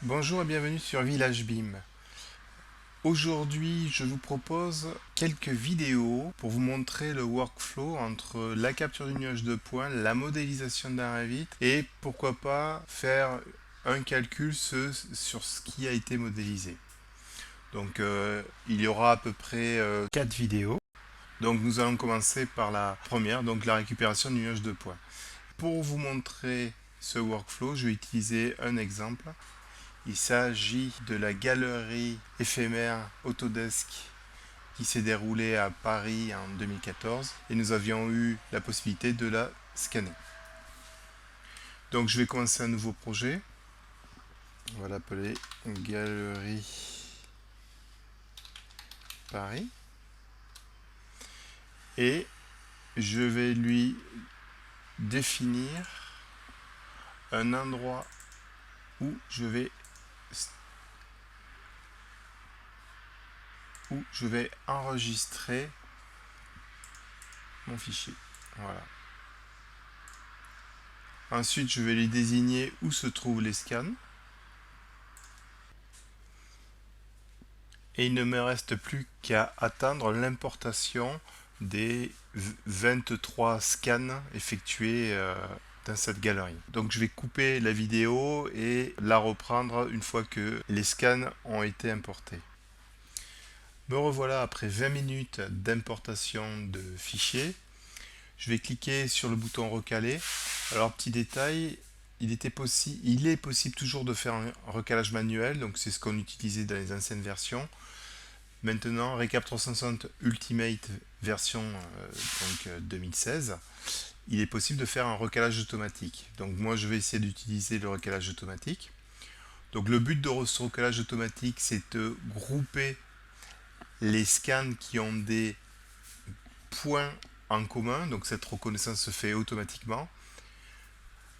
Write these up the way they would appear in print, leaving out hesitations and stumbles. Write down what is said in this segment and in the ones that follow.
Bonjour et bienvenue sur Village BIM. Aujourd'hui, je vous propose quelques vidéos pour vous montrer le workflow entre la capture du nuage de points, la modélisation d'un Revit et pourquoi pas faire un calcul sur ce qui a été modélisé. Donc il y aura à peu près 4 vidéos. Donc nous allons commencer par la première, donc la récupération du nuage de points. Pour vous montrer ce workflow, je vais utiliser un exemple. Il s'agit de la galerie éphémère Autodesk qui s'est déroulée à Paris en 2014 et nous avions eu la possibilité de la scanner. Donc je vais commencer un nouveau projet. On va l'appeler Galerie Paris. Et je vais lui définir un endroit où je vais enregistrer mon fichier. Voilà. Ensuite, je vais lui désigner où se trouvent les scans. Et il ne me reste plus qu'à attendre l'importation des 23 scans effectués dans cette galerie. Donc je vais couper la vidéo et la reprendre une fois que les scans ont été importés. Me revoilà après 20 minutes d'importation de fichiers. Je vais cliquer sur le bouton recaler. Alors petit détail, il est possible toujours de faire un recalage manuel, donc c'est ce qu'on utilisait dans les anciennes versions. Maintenant, Recap 360 Ultimate version 2016, il est possible de faire un recalage automatique. Donc moi je vais essayer d'utiliser le recalage automatique. Donc le but de ce recalage automatique, c'est de grouper les scans qui ont des points en commun. Donc cette reconnaissance se fait automatiquement.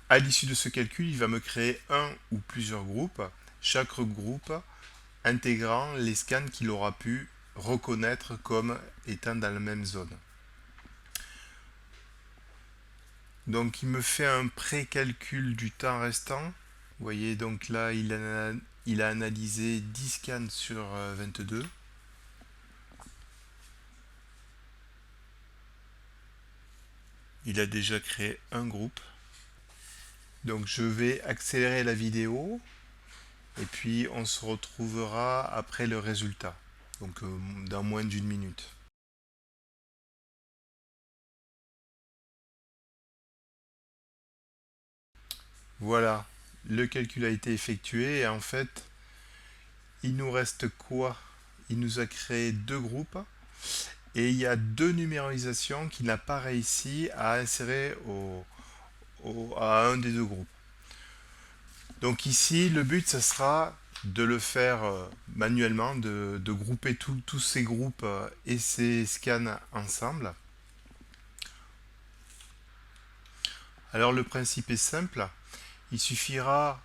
À l'issue de ce calcul, il va me créer un ou plusieurs groupes. Chaque groupe intégrant les scans qu'il aura pu reconnaître comme étant dans la même zone. Donc il me fait un pré-calcul du temps restant. Vous voyez, donc là il a analysé 10 scans sur 22. Il a déjà créé un groupe. Donc je vais accélérer la vidéo et puis on se retrouvera après le résultat. Donc dans moins d'une minute. Voilà, le calcul a été effectué et en fait, il nous reste quoi? Il nous a créé deux groupes et il y a deux numérisations qu'il n'a pas réussi à insérer à un des deux groupes. Donc ici, le but, ce sera de le faire manuellement, de grouper tous ces groupes et ces scans ensemble. Alors le principe est simple. Il suffira,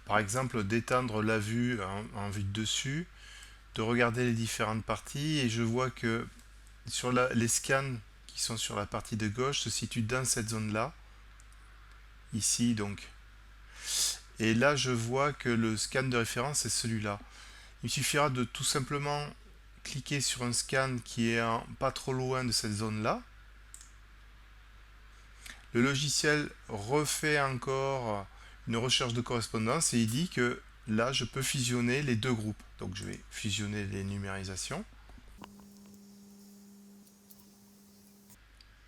par exemple, d'éteindre la vue en vue de dessus, de regarder les différentes parties et je vois que sur les scans qui sont sur la partie de gauche se situent dans cette zone-là, ici donc. Et là, je vois que le scan de référence est celui-là. Il suffira de tout simplement cliquer sur un scan qui est pas trop loin de cette zone-là. Le logiciel refait encore une recherche de correspondance et il dit que là, je peux fusionner les deux groupes. Donc je vais fusionner les numérisations.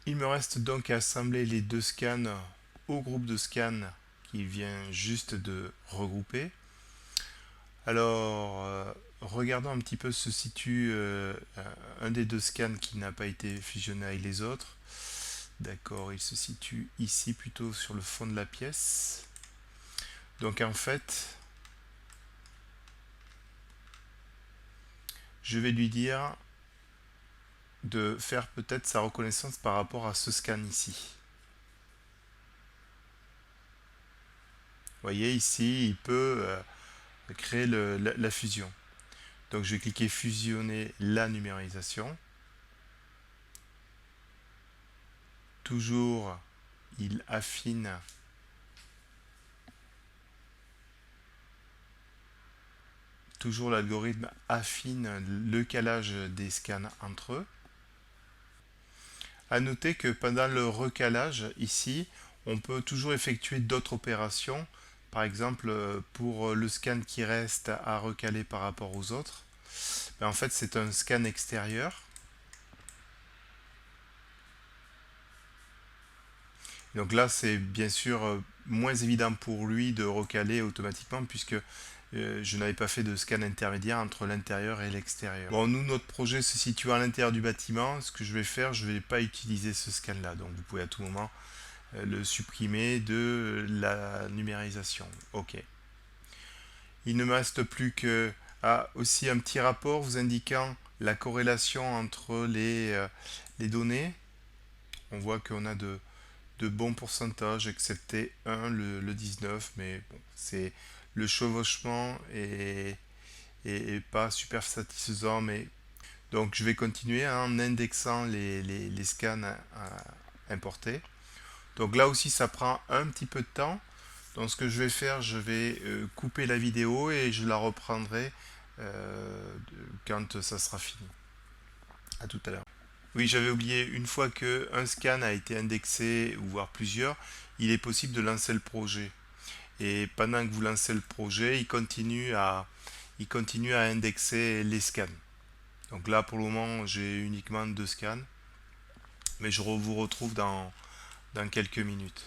Il me reste donc à assembler les deux scans au groupe de scans qui vient juste de regrouper. Alors, regardons un petit peu se situe un des deux scans qui n'a pas été fusionné avec les autres. D'accord, il se situe ici plutôt sur le fond de la pièce. Donc en fait, je vais lui dire de faire peut-être sa reconnaissance par rapport à ce scan ici. Vous voyez ici, il peut créer la fusion. Donc je vais cliquer fusionner la numérisation. Toujours, il affine toujours l'algorithme affine le calage des scans entre eux. À noter que pendant le recalage, ici, on peut toujours effectuer d'autres opérations. Par exemple, pour le scan qui reste à recaler par rapport aux autres, en fait, c'est un scan extérieur. Donc là, c'est bien sûr moins évident pour lui de recaler automatiquement puisque je n'avais pas fait de scan intermédiaire entre l'intérieur et l'extérieur. Bon, nous, notre projet se situe à l'intérieur du bâtiment. Ce que je vais faire, je ne vais pas utiliser ce scan-là. Donc vous pouvez à tout moment le supprimer de la numérisation. OK. Il ne me reste plus que aussi un petit rapport vous indiquant la corrélation entre les données. On voit qu'on a de bons pourcentages, excepté 1, le 19, mais bon, c'est le chevauchement est pas super satisfaisant, mais donc je vais continuer en indexant les scans importés. Donc là aussi ça prend un petit peu de temps. Donc ce que je vais faire, je vais couper la vidéo et je la reprendrai quand ça sera fini. À tout à l'heure. Oui, j'avais oublié, une fois qu'un scan a été indexé, ou voire plusieurs, il est possible de lancer le projet. Et pendant que vous lancez le projet, il continue à indexer les scans. Donc là, pour le moment, j'ai uniquement 2 scans. Mais je vous retrouve dans quelques minutes.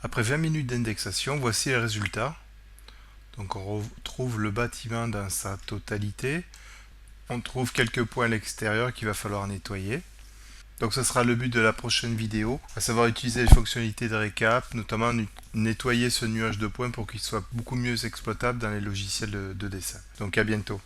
Après 20 minutes d'indexation, voici les résultats. Donc on retrouve le bâtiment dans sa totalité. On trouve quelques points à l'extérieur qu'il va falloir nettoyer. Donc ce sera le but de la prochaine vidéo, à savoir utiliser les fonctionnalités de récap, notamment nettoyer ce nuage de points pour qu'il soit beaucoup mieux exploitable dans les logiciels de dessin. Donc à bientôt.